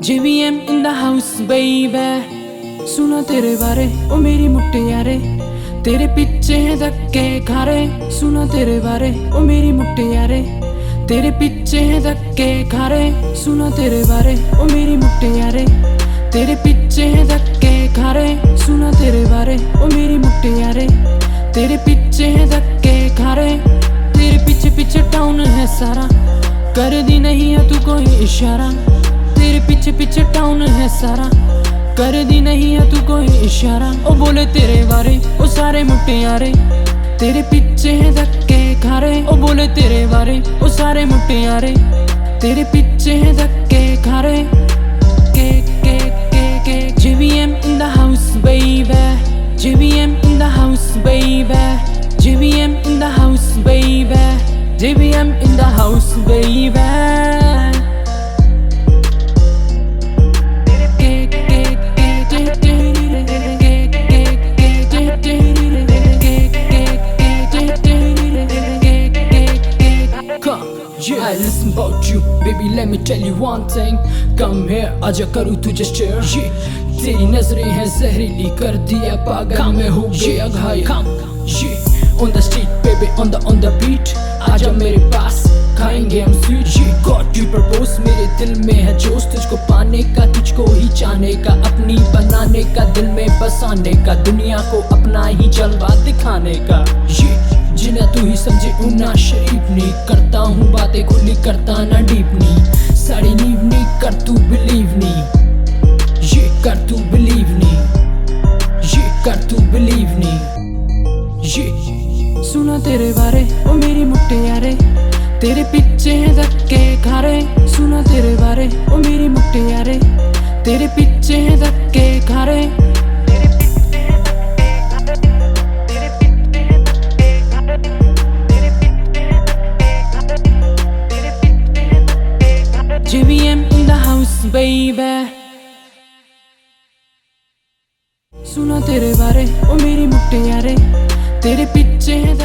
JBM in the house baby। सुना तेरे बारे ओ मेरी मुट्टे यारे, तेरे पीछे है धक्के खारे। सुना तेरे बारे ओ मेरी मुट्टे यारे, तेरे पीछे है धक्के खारे। सुना तेरे बारे ओ मेरी मुट्टे यारे, तेरे पीछे है धक्के खारे। सुना तेरे बारे ओ मेरी मुट्टे यारे, तेरे पीछे है धक्के खारे। तेरे पीछे पीछे टाउन है सारा, कर दी नहीं है तू कोई इशारा। तेरे पीछे पीछे टाउन है सारा, कर दी नहीं है तू कोई इशारा। ओ बोले तेरे बारे ओ सारे मुट्टे यारे, तेरे पीछे है धक्के खारे। ओ बोले तेरे बारे ओ सारे मुट्टे यारे, तेरे पीछे है धक्के खारे। के JBM in the house baby, JBM in the house baby, JBM in the house baby, JBM in the house baby। I listen about you, baby let me tell you one thing। Come here, आजा करूँ तुझे share। तेरी नजरें हैं जहरीली, कर दिया पागल मैं हो गया घायल। On the street baby, on the beat, आजा मेरे पास खाएंगे हम sweet। God you propose, मेरे दिल में है जोश, तुझको पाने का, तुझको ही चाहने का, अपनी बनाने का, दिल में बसाने का, दुनिया को अपना ही जलवा दिखाने का। जिन्हें तू ही समझे उन्ना शरीफ नहीं, करता हूँ बातें खुली, करता ना डीपनी। साड़ी नीव नहीं कर तू बिलीव नहीं, ये कर तू बिलीव नहीं, ये कर तू बिलीव नहीं। ये सुना तेरे बारे ओ मेरी मुट्टे यारे, तेरे पीछे है धक्के खारे। सुना तेरे बारे ओ मेरी मुट्टे यारे, तेरे पीछे है धक्के खारे। JBM in the house baby। सुना तेरे बारे ओ मेरी मुट्टे यारे, तेरे पीछे है